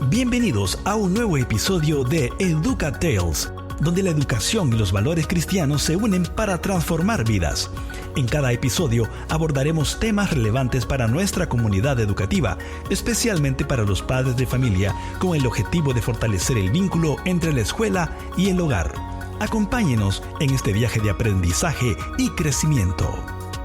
Bienvenidos a un nuevo episodio de Educa Tales, donde la educación y los valores cristianos se unen para transformar vidas. En cada episodio abordaremos temas relevantes para nuestra comunidad educativa, especialmente para los padres de familia, con el objetivo de fortalecer el vínculo entre la escuela y el hogar. Acompáñenos en este viaje de aprendizaje y crecimiento.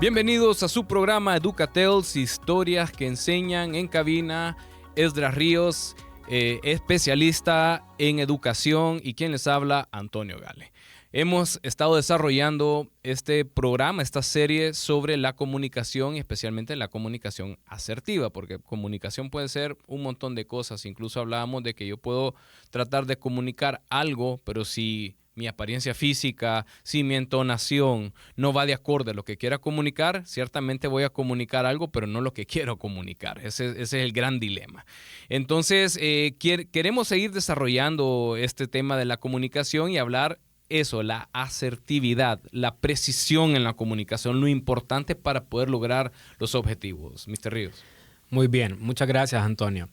Bienvenidos a su programa Educa Tales, historias que enseñan en cabina. Esdras Ríos, especialista en educación, y quien les habla, Antonio Gale. Hemos estado desarrollando este programa, esta serie sobre la comunicación, especialmente la comunicación asertiva, porque comunicación puede ser un montón de cosas. Incluso hablábamos de que yo puedo tratar de comunicar algo, pero si mi apariencia física, si mi entonación no va de acuerdo a lo que quiera comunicar, ciertamente voy a comunicar algo, pero no lo que quiero comunicar. Ese es el gran dilema. Entonces, queremos seguir desarrollando este tema de la comunicación y hablar eso, la asertividad, la precisión en la comunicación, lo importante para poder lograr los objetivos. Mr. Ríos. Muy bien, muchas gracias, Antonio.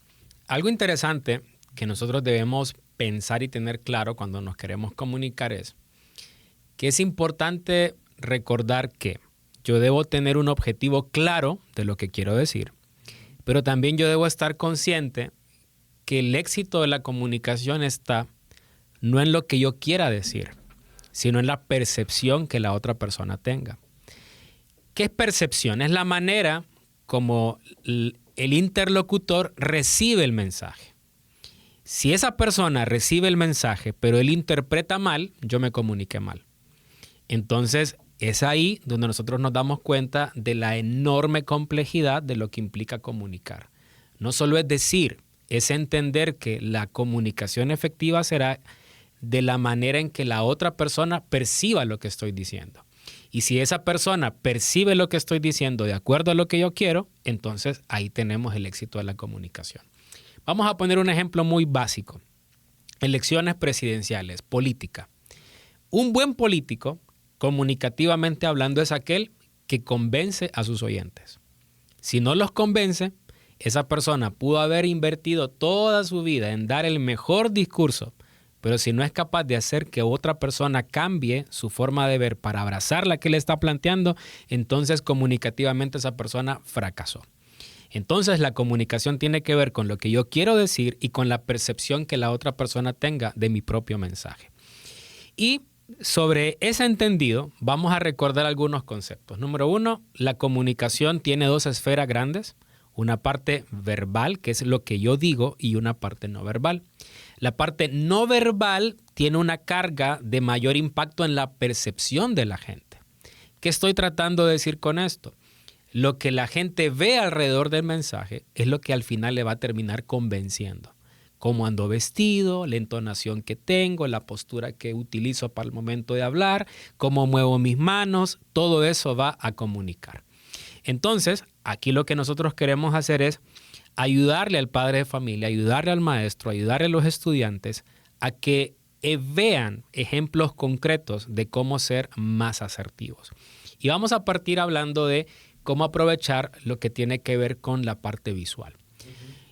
Algo interesante que nosotros debemos pensar y tener claro cuando nos queremos comunicar es que es importante recordar que yo debo tener un objetivo claro de lo que quiero decir, pero también yo debo estar consciente que el éxito de la comunicación está no en lo que yo quiera decir, sino en la percepción que la otra persona tenga. ¿Qué es percepción? Es la manera como el interlocutor recibe el mensaje. Si esa persona recibe el mensaje, pero él interpreta mal, yo me comuniqué mal. Entonces, es ahí donde nosotros nos damos cuenta de la enorme complejidad de lo que implica comunicar. No solo es decir, es entender que la comunicación efectiva será de la manera en que la otra persona perciba lo que estoy diciendo. Y si esa persona percibe lo que estoy diciendo de acuerdo a lo que yo quiero, entonces ahí tenemos el éxito de la comunicación. Vamos a poner un ejemplo muy básico. Elecciones presidenciales, política. Un buen político, comunicativamente hablando, es aquel que convence a sus oyentes. Si no los convence, esa persona pudo haber invertido toda su vida en dar el mejor discurso, pero si no es capaz de hacer que otra persona cambie su forma de ver para abrazar la que le está planteando, entonces comunicativamente esa persona fracasó. Entonces la comunicación tiene que ver con lo que yo quiero decir y con la percepción que la otra persona tenga de mi propio mensaje. Y sobre ese entendido vamos a recordar algunos conceptos. Número uno, la comunicación tiene dos esferas grandes. Una parte verbal, que es lo que yo digo, y una parte no verbal. La parte no verbal tiene una carga de mayor impacto en la percepción de la gente. ¿Qué estoy tratando de decir con esto? Lo que la gente ve alrededor del mensaje es lo que al final le va a terminar convenciendo. Cómo ando vestido, la entonación que tengo, la postura que utilizo para el momento de hablar, cómo muevo mis manos, todo eso va a comunicar. Entonces, aquí lo que nosotros queremos hacer es ayudarle al padre de familia, ayudarle al maestro, ayudarle a los estudiantes a que vean ejemplos concretos de cómo ser más asertivos. Y vamos a partir hablando de cómo aprovechar lo que tiene que ver con la parte visual.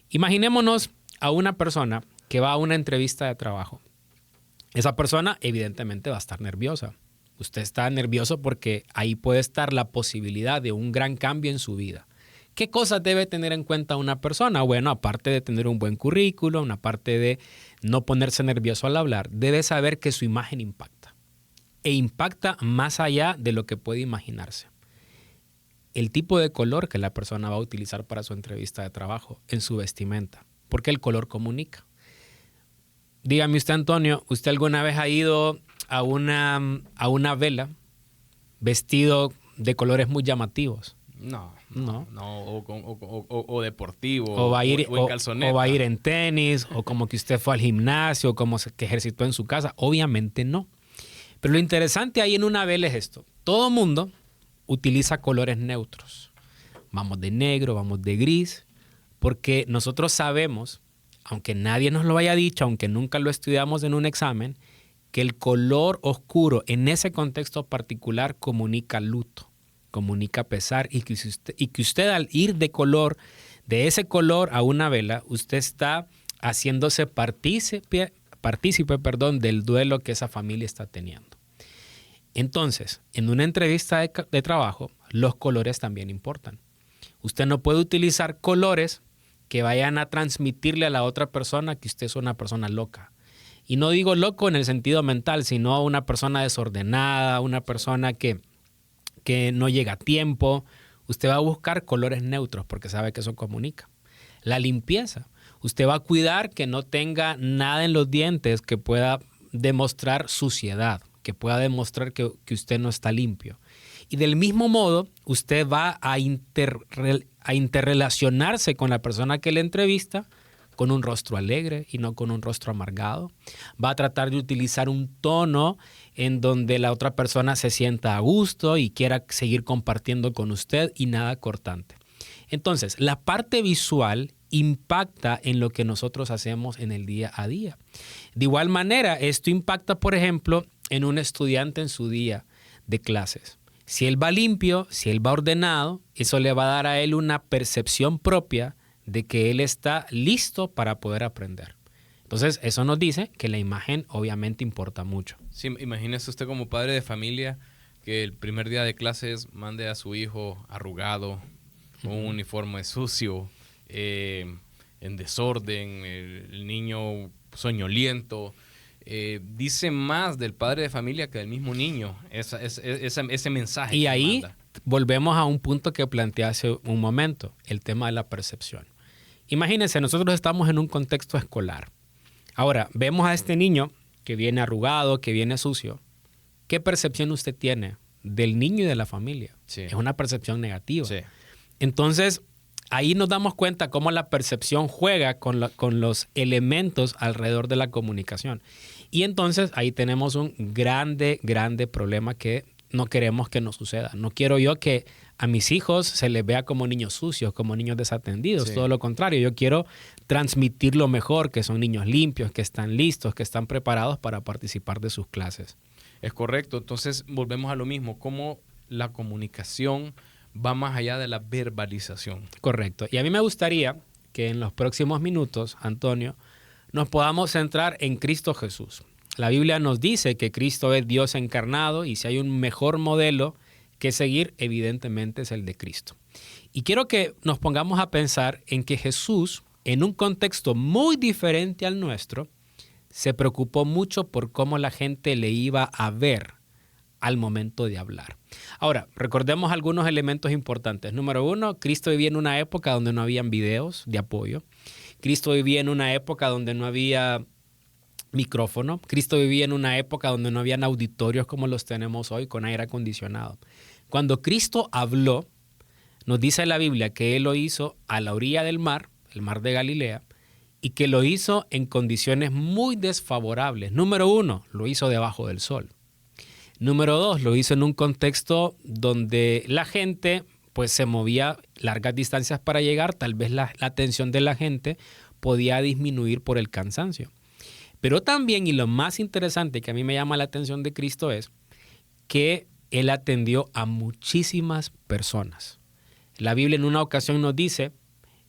Imaginémonos a una persona que va a una entrevista de trabajo. Esa persona evidentemente va a estar nerviosa. Usted está nervioso porque ahí puede estar la posibilidad de un gran cambio en su vida. ¿Qué cosas debe tener en cuenta una persona? Bueno, aparte de tener un buen currículum, aparte de no ponerse nervioso al hablar, debe saber que su imagen impacta. E impacta más allá de lo que puede imaginarse. El tipo de color que la persona va a utilizar para su entrevista de trabajo en su vestimenta, porque el color comunica. Dígame usted, Antonio, ¿usted alguna vez ha ido a una vela vestido de colores muy llamativos? No, o deportivo, o va a ir, o en calzoneta. O va a ir en tenis, o como que usted fue al gimnasio, o como que ejercitó en su casa. Obviamente no. Pero lo interesante ahí en una vela es esto. Todo mundo utiliza colores neutros. Vamos de negro, vamos de gris, porque nosotros sabemos, aunque nadie nos lo haya dicho, aunque nunca lo estudiamos en un examen, que el color oscuro en ese contexto particular comunica luto, comunica pesar, y que usted al ir de ese color a una vela, usted está haciéndose partícipe, del duelo que esa familia está teniendo. Entonces, en una entrevista de trabajo, los colores también importan. Usted no puede utilizar colores que vayan a transmitirle a la otra persona que usted es una persona loca. Y no digo loco en el sentido mental, sino una persona desordenada, una persona que no llega a tiempo. Usted va a buscar colores neutros porque sabe que eso comunica. La limpieza. Usted va a cuidar que no tenga nada en los dientes que pueda demostrar suciedad, que pueda demostrar que usted no está limpio. Y del mismo modo, usted va a interrelacionarse con la persona que le entrevista con un rostro alegre y no con un rostro amargado. Va a tratar de utilizar un tono en donde la otra persona se sienta a gusto y quiera seguir compartiendo con usted y nada cortante. Entonces, la parte visual impacta en lo que nosotros hacemos en el día a día. De igual manera, esto impacta, por ejemplo, en un estudiante en su día de clases. Si él va limpio, si él va ordenado, eso le va a dar a él una percepción propia de que él está listo para poder aprender. Entonces, eso nos dice que la imagen obviamente importa mucho. Sí, imagínese usted como padre de familia que el primer día de clases mande a su hijo arrugado, con un uniforme sucio, en desorden, el niño soñoliento. Dice más del padre de familia que del mismo niño, ese mensaje. Y que ahí manda. volvemos a un punto que planteé hace un momento, el tema de la percepción. Imagínense, nosotros estamos en un contexto escolar. Ahora, vemos a este niño que viene arrugado, que viene sucio. ¿Qué percepción usted tiene del niño y de la familia? Sí. Es una percepción negativa. Sí. Entonces, ahí nos damos cuenta cómo la percepción juega con los elementos alrededor de la comunicación. Y entonces ahí tenemos un grande problema que no queremos que nos suceda. No quiero yo que a mis hijos se les vea como niños sucios, como niños desatendidos. Sí. Todo lo contrario, yo quiero transmitir lo mejor, que son niños limpios, que están listos, que están preparados para participar de sus clases. Es correcto. Entonces volvemos a lo mismo, cómo la comunicación va más allá de la verbalización. Correcto. Y a mí me gustaría que en los próximos minutos, Antonio, nos podamos centrar en Cristo Jesús. La Biblia nos dice que Cristo es Dios encarnado y si hay un mejor modelo que seguir, evidentemente es el de Cristo. Y quiero que nos pongamos a pensar en que Jesús, en un contexto muy diferente al nuestro, se preocupó mucho por cómo la gente le iba a ver al momento de hablar. Ahora, recordemos algunos elementos importantes. Número uno, Cristo vivía en una época donde no habían videos de apoyo. Cristo vivía en una época donde no había micrófono. Cristo vivía en una época donde no habían auditorios como los tenemos hoy con aire acondicionado. Cuando Cristo habló, nos dice la Biblia que Él lo hizo a la orilla del mar, el mar de Galilea, y que lo hizo en condiciones muy desfavorables. Número uno, lo hizo debajo del sol. Número dos, lo hizo en un contexto donde la gente pues se movía largas distancias para llegar, tal vez la atención de la gente podía disminuir por el cansancio. Pero también, y lo más interesante que a mí me llama la atención de Cristo es que Él atendió a muchísimas personas. La Biblia en una ocasión nos dice,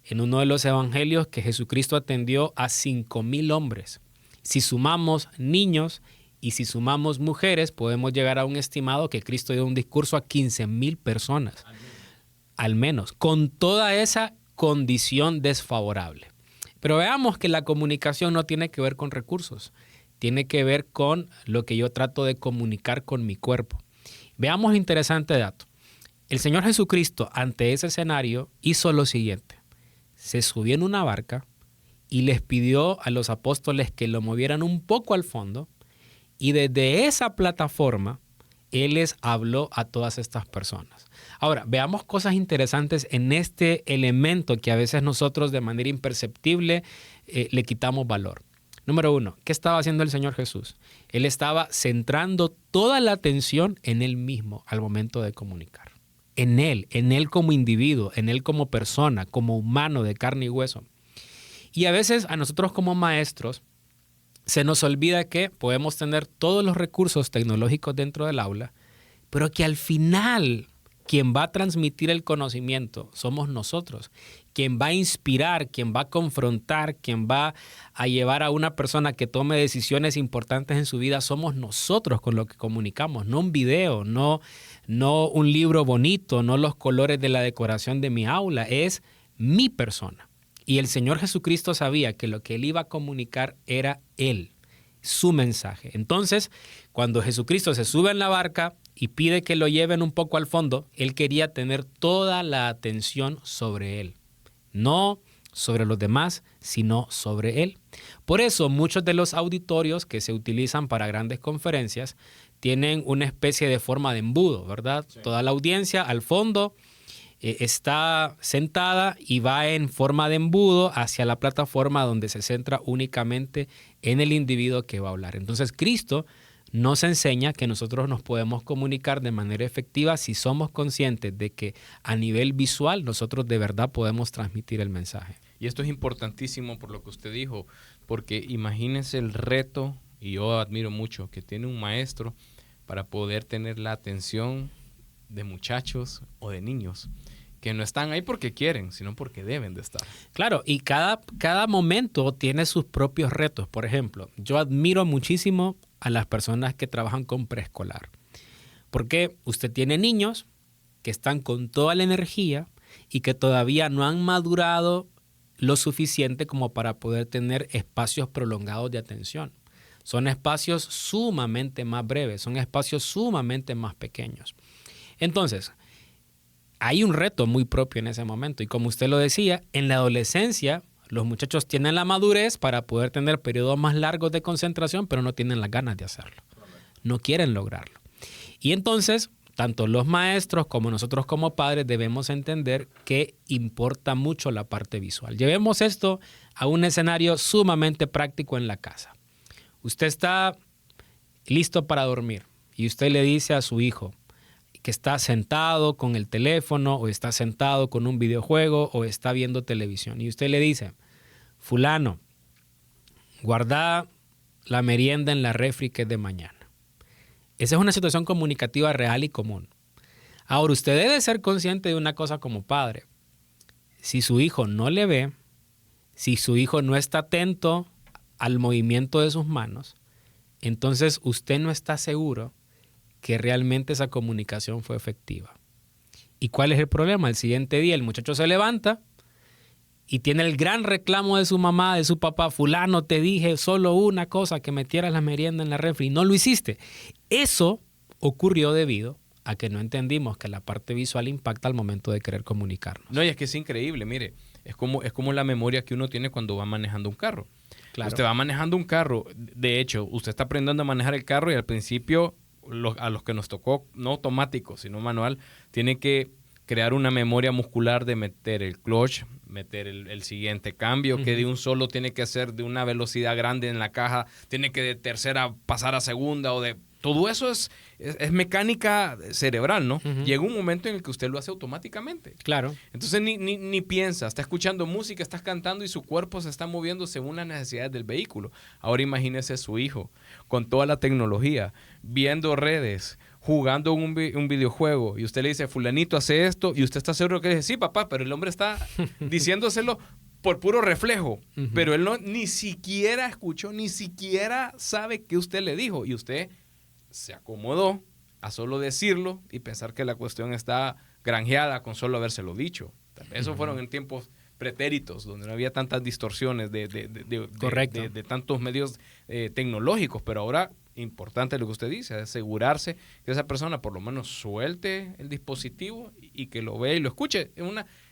en uno de los evangelios, que Jesucristo atendió a 5,000 hombres. Si sumamos niños y si sumamos mujeres, podemos llegar a un estimado que Cristo dio un discurso a 15,000 personas. Al menos, con toda esa condición desfavorable. Pero veamos que la comunicación no tiene que ver con recursos, tiene que ver con lo que yo trato de comunicar con mi cuerpo. Veamos interesante dato. El Señor Jesucristo, ante ese escenario, hizo lo siguiente. Se subió en una barca y les pidió a los apóstoles que lo movieran un poco al fondo y desde esa plataforma Él les habló a todas estas personas. Ahora, veamos cosas interesantes en este elemento que a veces nosotros de manera imperceptible le quitamos valor. Número uno, ¿qué estaba haciendo el Señor Jesús? Él estaba centrando toda la atención en Él mismo al momento de comunicar. En Él como individuo, en Él como persona, como humano de carne y hueso. Y a veces a nosotros como maestros se nos olvida que podemos tener todos los recursos tecnológicos dentro del aula, pero que al final quien va a transmitir el conocimiento somos nosotros. Quien va a inspirar, quien va a confrontar, quien va a llevar a una persona que tome decisiones importantes en su vida somos nosotros con lo que comunicamos, no un video, no un libro bonito, no los colores de la decoración de mi aula, es mi persona. Y el Señor Jesucristo sabía que lo que Él iba a comunicar era Él, su mensaje. Entonces, cuando Jesucristo se sube en la barca y pide que lo lleven un poco al fondo, Él quería tener toda la atención sobre Él. No sobre los demás, sino sobre Él. Por eso, muchos de los auditorios que se utilizan para grandes conferencias tienen una especie de forma de embudo, ¿verdad? Sí. Toda la audiencia al fondo está sentada y va en forma de embudo hacia la plataforma donde se centra únicamente en el individuo que va a hablar. Entonces, Cristo nos enseña que nosotros nos podemos comunicar de manera efectiva si somos conscientes de que a nivel visual nosotros de verdad podemos transmitir el mensaje. Y esto es importantísimo por lo que usted dijo, porque imagínense el reto, y yo admiro mucho, que tiene un maestro para poder tener la atención de muchachos o de niños que no están ahí porque quieren, sino porque deben de estar. Claro, y cada momento tiene sus propios retos. Por ejemplo, yo admiro muchísimo a las personas que trabajan con preescolar, porque usted tiene niños que están con toda la energía y que todavía no han madurado lo suficiente como para poder tener espacios prolongados de atención. Son espacios sumamente más breves, son espacios sumamente más pequeños. Entonces, hay un reto muy propio en ese momento. Y como usted lo decía, en la adolescencia los muchachos tienen la madurez para poder tener periodos más largos de concentración, pero no tienen las ganas de hacerlo. No quieren lograrlo. Y entonces, tanto los maestros como nosotros como padres debemos entender que importa mucho la parte visual. Llevemos esto a un escenario sumamente práctico en la casa. Usted está listo para dormir y usted le dice a su hijo que está sentado con el teléfono o está sentado con un videojuego o está viendo televisión. Y usted le dice, fulano, guarda la merienda en la refri que es de mañana. Esa es una situación comunicativa real y común. Ahora, usted debe ser consciente de una cosa como padre. Si su hijo no le ve, si su hijo no está atento al movimiento de sus manos, entonces usted no está seguro que realmente esa comunicación fue efectiva. ¿Y cuál es el problema? El siguiente día el muchacho se levanta y tiene el gran reclamo de su mamá, de su papá, fulano, te dije solo una cosa, que metieras la merienda en la refri y no lo hiciste. Eso ocurrió debido a que no entendimos que la parte visual impacta al momento de querer comunicarnos. No, y es que es increíble, mire, es como la memoria que uno tiene cuando va manejando un carro. Claro. Usted va manejando un carro, de hecho, usted está aprendiendo a manejar el carro y al principio a los que nos tocó, no automático, sino manual, tiene que crear una memoria muscular de meter el clutch, meter el siguiente cambio, que de un solo tiene que hacer de una velocidad grande en la caja, tiene que de tercera pasar a segunda o de... Todo eso es mecánica cerebral, ¿no? Llega un momento en el que usted lo hace automáticamente. Claro. Entonces ni piensa, está escuchando música, está cantando y su cuerpo se está moviendo según las necesidades del vehículo. Ahora imagínese su hijo con toda la tecnología, viendo redes, jugando un videojuego y usted le dice, fulanito, hace esto, y usted está seguro que dice, sí, papá, pero el hombre está diciéndoselo por puro reflejo, pero él ni siquiera escuchó, ni siquiera sabe qué usted le dijo, y usted se acomodó a solo decirlo y pensar que la cuestión está granjeada con solo habérselo dicho. Eso fueron en tiempos pretéritos, donde no había tantas distorsiones de tantos medios tecnológicos, pero ahora, importante lo que usted dice, asegurarse que esa persona por lo menos suelte el dispositivo y que lo vea y lo escuche.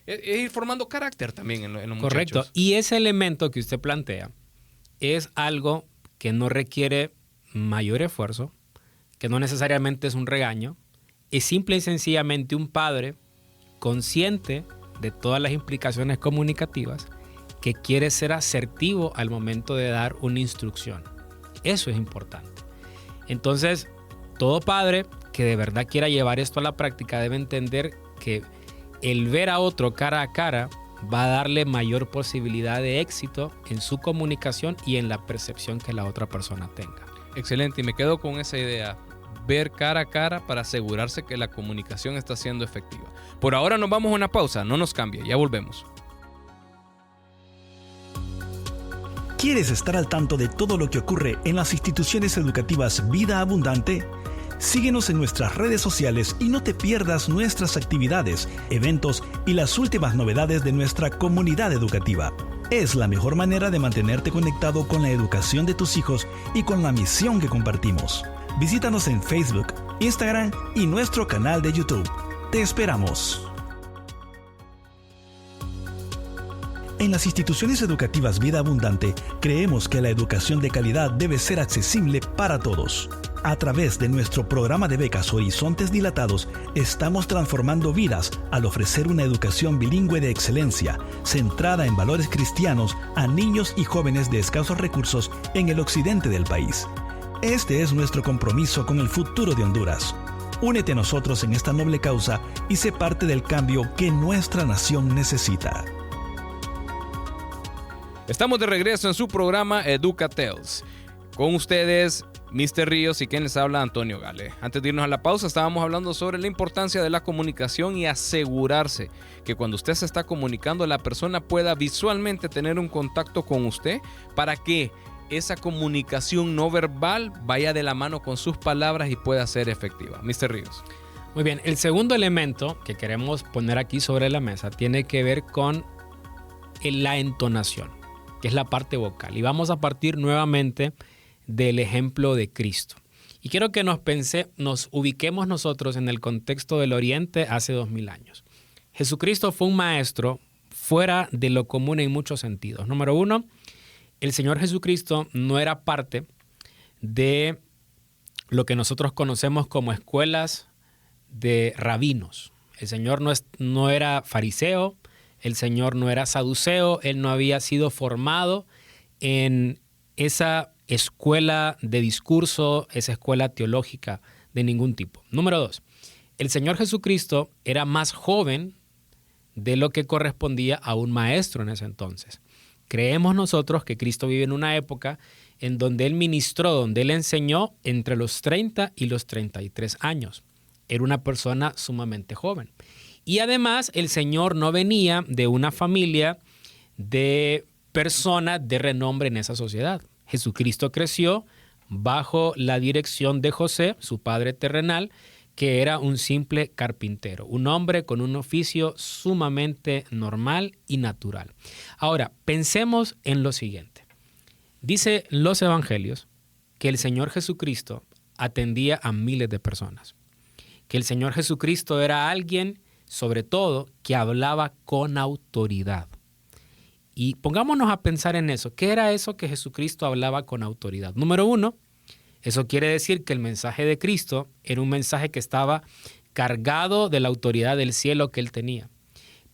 Es ir formando carácter también en los muchachos. Correcto. Y ese elemento que usted plantea es algo que no requiere mayor esfuerzo, que no necesariamente es un regaño, es simple y sencillamente un padre consciente de todas las implicaciones comunicativas que quiere ser asertivo al momento de dar una instrucción. Eso es importante. Entonces, todo padre que de verdad quiera llevar esto a la práctica debe entender que el ver a otro cara a cara va a darle mayor posibilidad de éxito en su comunicación y en la percepción que la otra persona tenga. Excelente, y me quedo con esa idea. ver cara a cara para asegurarse que la comunicación está siendo efectiva. Por ahora nos vamos a una pausa, no nos cambie, ya volvemos. ¿Quieres estar al tanto de todo lo que ocurre en las instituciones educativas Vida Abundante? Síguenos en nuestras redes sociales y no te pierdas nuestras actividades, eventos y las últimas novedades de nuestra comunidad educativa. Es la mejor manera de mantenerte conectado con la educación de tus hijos y con la misión que compartimos. Visítanos en Facebook, Instagram y nuestro canal de YouTube. Te esperamos. En las instituciones educativas Vida Abundante, creemos que la educación de calidad debe ser accesible para todos. A través de nuestro programa de becas Horizontes Dilatados, estamos transformando vidas al ofrecer una educación bilingüe de excelencia, centrada en valores cristianos a niños y jóvenes de escasos recursos en el occidente del país. Este es nuestro compromiso con el futuro de Honduras. Únete a nosotros en esta noble causa y sé parte del cambio que nuestra nación necesita. Estamos de regreso en su programa Educatels. Con ustedes, Mr. Ríos y quien les habla, Antonio Gale. Antes de irnos a la pausa, estábamos hablando sobre la importancia de la comunicación y asegurarse que cuando usted se está comunicando, la persona pueda visualmente tener un contacto con usted para que esa comunicación no verbal vaya de la mano con sus palabras y pueda ser efectiva. Mr. Ríos. Muy bien, el segundo elemento que queremos poner aquí sobre la mesa tiene que ver con la entonación, que es la parte vocal. Y vamos a partir nuevamente del ejemplo de Cristo. Y quiero que nos ubiquemos nosotros en el contexto del Oriente hace 2000 años. Jesucristo fue un maestro fuera de lo común en muchos sentidos. Número uno, el Señor Jesucristo no era parte de lo que nosotros conocemos como escuelas de rabinos. El Señor no era fariseo, el Señor no era saduceo, Él no había sido formado en esa escuela de discurso, esa escuela teológica de ningún tipo. Número dos, el Señor Jesucristo era más joven de lo que correspondía a un maestro en ese entonces. Creemos nosotros que Cristo vive en una época en donde Él ministró, donde Él enseñó entre los 30 y los 33 años. Era una persona sumamente joven. Y además el Señor no venía de una familia de personas de renombre en esa sociedad. Jesucristo creció bajo la dirección de José, su padre terrenal, que era un simple carpintero, un hombre con un oficio sumamente normal y natural. Ahora, pensemos en lo siguiente. Dice los evangelios que el Señor Jesucristo atendía a miles de personas, que el Señor Jesucristo era alguien, sobre todo, que hablaba con autoridad. Y pongámonos a pensar en eso. ¿Qué era eso que Jesucristo hablaba con autoridad? Número uno, eso quiere decir que el mensaje de Cristo era un mensaje que estaba cargado de la autoridad del cielo que Él tenía.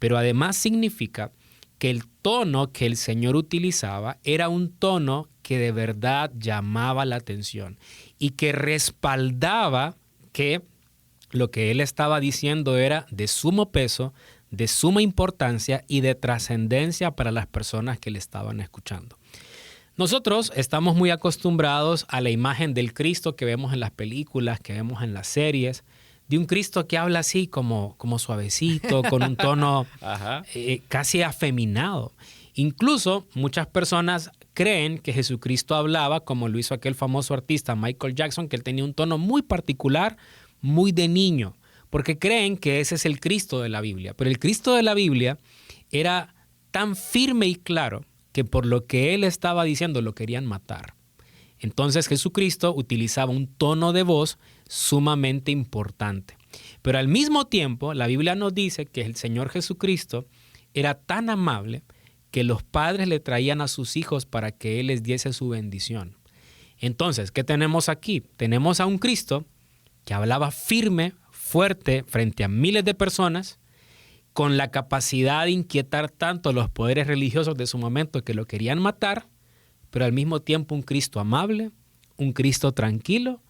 Pero además significa que el tono que el Señor utilizaba era un tono que de verdad llamaba la atención y que respaldaba que lo que Él estaba diciendo era de sumo peso, de suma importancia y de trascendencia para las personas que le estaban escuchando. Nosotros estamos muy acostumbrados a la imagen del Cristo que vemos en las películas, que vemos en las series, de un Cristo que habla así como suavecito, con un tono casi afeminado. Incluso muchas personas creen que Jesucristo hablaba como lo hizo aquel famoso artista Michael Jackson, que él tenía un tono muy particular, muy de niño, porque creen que ese es el Cristo de la Biblia. Pero el Cristo de la Biblia era tan firme y claro que por lo que Él estaba diciendo lo querían matar. Entonces Jesucristo utilizaba un tono de voz sumamente importante. Pero al mismo tiempo, la Biblia nos dice que el Señor Jesucristo era tan amable que los padres le traían a sus hijos para que Él les diese su bendición. Entonces, ¿qué tenemos aquí? Tenemos a un Cristo que hablaba firme, fuerte, frente a miles de personas, con la capacidad de inquietar tanto a los poderes religiosos de su momento que lo querían matar, pero al mismo tiempo un Cristo amable, un Cristo tranquilo,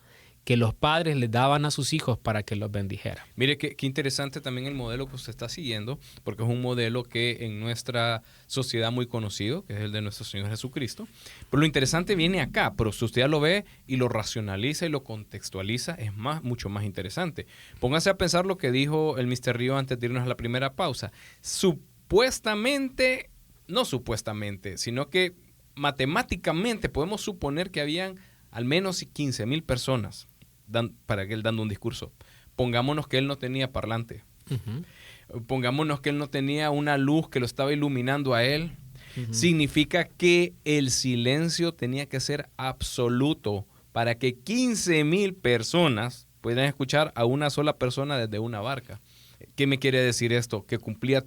que los padres les daban a sus hijos para que los bendijera. Mire qué interesante también el modelo que usted está siguiendo, porque es un modelo que en nuestra sociedad muy conocido, que es el de nuestro Señor Jesucristo. Pero lo interesante viene acá, pero si usted ya lo ve y lo racionaliza y lo contextualiza, es mucho más interesante. Póngase a pensar lo que dijo el Mr. Río antes de irnos a la primera pausa. Supuestamente, no supuestamente, sino que matemáticamente podemos suponer que habían al menos 15,000 personas para que él dando un discurso. Pongámonos que él no tenía parlante. Uh-huh. Pongámonos que él no tenía una luz que lo estaba iluminando a él. Uh-huh. Significa que el silencio tenía que ser absoluto para que 15,000 personas pudieran escuchar a una sola persona desde una barca. ¿Qué me quiere decir esto? Que cumplía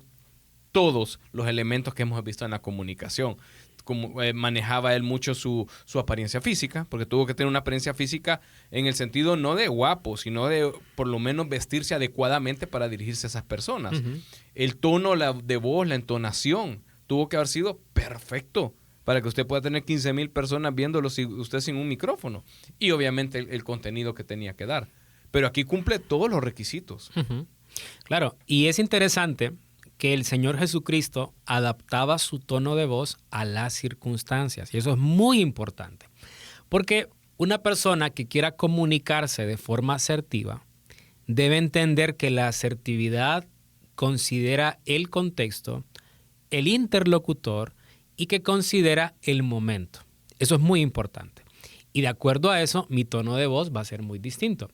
todos los elementos que hemos visto en la comunicación. Como, manejaba él mucho su apariencia física, porque tuvo que tener una apariencia física en el sentido no de guapo, sino de por lo menos vestirse adecuadamente para dirigirse a esas personas. Uh-huh. El tono de voz, la entonación, tuvo que haber sido perfecto para que usted pueda tener 15,000 personas viéndolo usted sin un micrófono. Y obviamente el contenido que tenía que dar. Pero aquí cumple todos los requisitos. Uh-huh. Claro, y es interesante que el Señor Jesucristo adaptaba su tono de voz a las circunstancias. Y eso es muy importante. Porque una persona que quiera comunicarse de forma asertiva debe entender que la asertividad considera el contexto, el interlocutor y que considera el momento. Eso es muy importante. Y de acuerdo a eso, mi tono de voz va a ser muy distinto.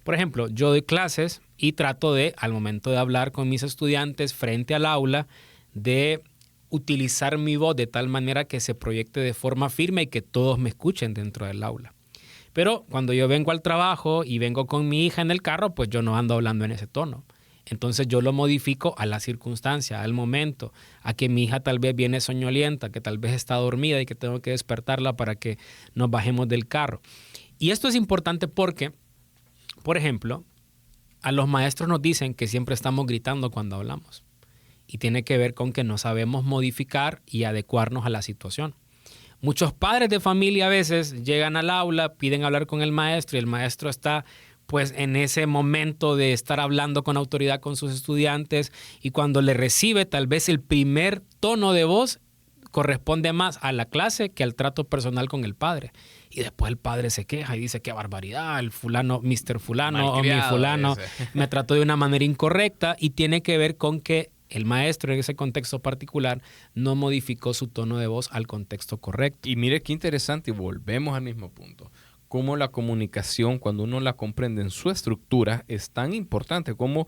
Por ejemplo, yo doy clases y trato de, al momento de hablar con mis estudiantes frente al aula, de utilizar mi voz de tal manera que se proyecte de forma firme y que todos me escuchen dentro del aula. Pero cuando yo vengo al trabajo y vengo con mi hija en el carro, pues yo no ando hablando en ese tono. Entonces yo lo modifico a la circunstancia, al momento, a que mi hija tal vez viene soñolienta, que tal vez está dormida y que tengo que despertarla para que nos bajemos del carro. Y esto es importante porque, por ejemplo, a los maestros nos dicen que siempre estamos gritando cuando hablamos. Y tiene que ver con que no sabemos modificar y adecuarnos a la situación. Muchos padres de familia a veces llegan al aula, piden hablar con el maestro y el maestro está pues en ese momento de estar hablando con autoridad con sus estudiantes y cuando le recibe tal vez el primer tono de voz corresponde más a la clase que al trato personal con el padre. Y después el padre se queja y dice, qué barbaridad, el fulano, Mr. Fulano o mi fulano me trató de una manera incorrecta y tiene que ver con que el maestro en ese contexto particular no modificó su tono de voz al contexto correcto. Y mire qué interesante, y volvemos al mismo punto. Cómo la comunicación, cuando uno la comprende en su estructura, es tan importante como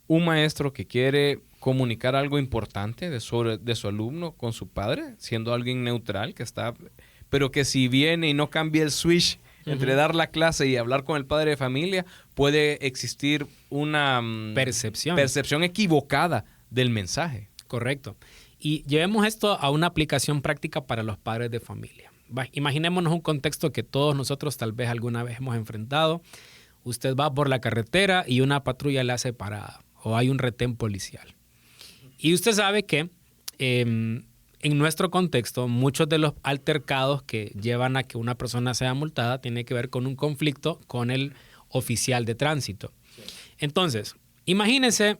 un maestro que quiere comunicar algo importante de su alumno con su padre, siendo alguien neutral, pero que si viene y no cambia el switch entre dar la clase y hablar con el padre de familia, puede existir una percepción equivocada del mensaje. Correcto. Y llevemos esto a una aplicación práctica para los padres de familia. Imaginémonos un contexto que todos nosotros tal vez alguna vez hemos enfrentado. Usted va por la carretera y una patrulla le hace parada o hay un retén policial. Y usted sabe que en nuestro contexto muchos de los altercados que llevan a que una persona sea multada tiene que ver con un conflicto con el oficial de tránsito. Entonces, imagínese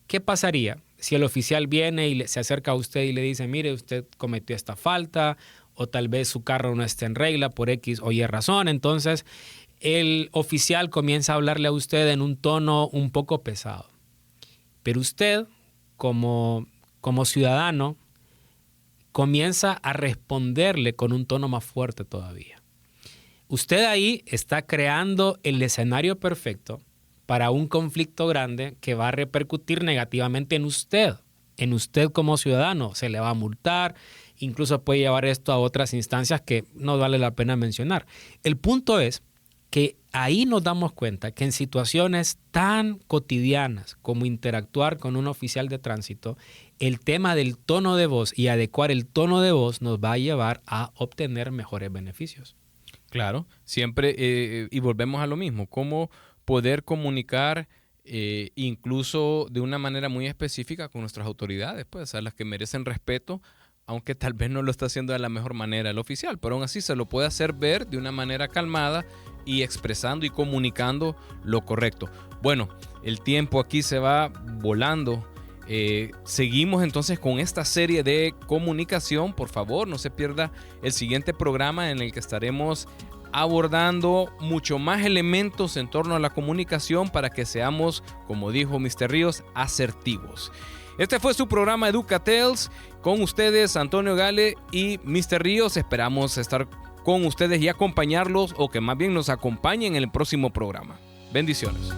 qué pasaría si el oficial viene y se acerca a usted y le dice, mire, usted cometió esta falta o tal vez su carro no está en regla por X o Y razón. Entonces, el oficial comienza a hablarle a usted en un tono un poco pesado. Pero usted, como ciudadano, comienza a responderle con un tono más fuerte todavía. Usted ahí está creando el escenario perfecto para un conflicto grande que va a repercutir negativamente en usted como ciudadano. Se le va a multar, incluso puede llevar esto a otras instancias que no vale la pena mencionar. El punto es que ahí nos damos cuenta que en situaciones tan cotidianas como interactuar con un oficial de tránsito, el tema del tono de voz y adecuar el tono de voz nos va a llevar a obtener mejores beneficios. Claro, siempre, y volvemos a lo mismo, cómo poder comunicar incluso de una manera muy específica con nuestras autoridades, pues a las que merecen respeto, aunque tal vez no lo está haciendo de la mejor manera el oficial, pero aún así se lo puede hacer ver de una manera calmada y expresando y comunicando lo correcto. Bueno, el tiempo aquí se va volando. Seguimos entonces con esta serie de comunicación. Por favor, no se pierda el siguiente programa en el que estaremos abordando mucho más elementos en torno a la comunicación para que seamos, como dijo Mr. Ríos, asertivos. Este fue su programa Educatels, con ustedes Antonio Gale y Mr. Ríos. Esperamos estar con ustedes y acompañarlos, o que más bien nos acompañen en el próximo programa. Bendiciones.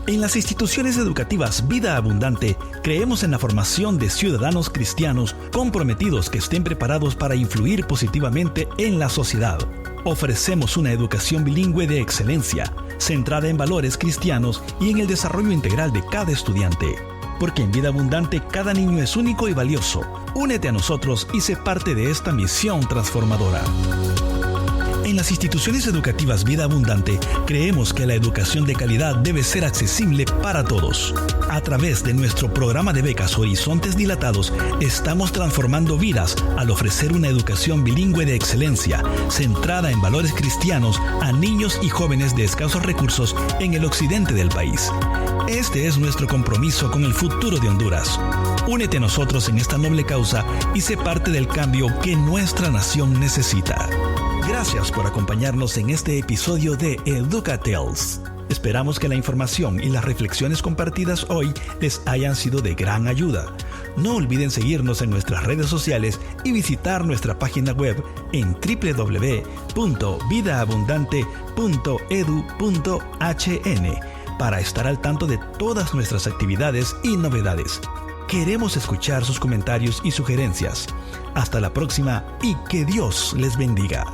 En las instituciones educativas Vida Abundante, creemos en la formación de ciudadanos cristianos comprometidos que estén preparados para influir positivamente en la sociedad. Ofrecemos una educación bilingüe de excelencia, centrada en valores cristianos y en el desarrollo integral de cada estudiante. Porque en Vida Abundante cada niño es único y valioso. Únete a nosotros y sé parte de esta misión transformadora. En las instituciones educativas Vida Abundante, creemos que la educación de calidad debe ser accesible para todos. A través de nuestro programa de becas Horizontes Dilatados, estamos transformando vidas al ofrecer una educación bilingüe de excelencia, centrada en valores cristianos a niños y jóvenes de escasos recursos en el occidente del país. Este es nuestro compromiso con el futuro de Honduras. Únete a nosotros en esta noble causa y sé parte del cambio que nuestra nación necesita. Gracias por acompañarnos en este episodio de Educatels. Esperamos que la información y las reflexiones compartidas hoy les hayan sido de gran ayuda. No olviden seguirnos en nuestras redes sociales y visitar nuestra página web en www.vidaabundante.edu.hn para estar al tanto de todas nuestras actividades y novedades. Queremos escuchar sus comentarios y sugerencias. Hasta la próxima y que Dios les bendiga.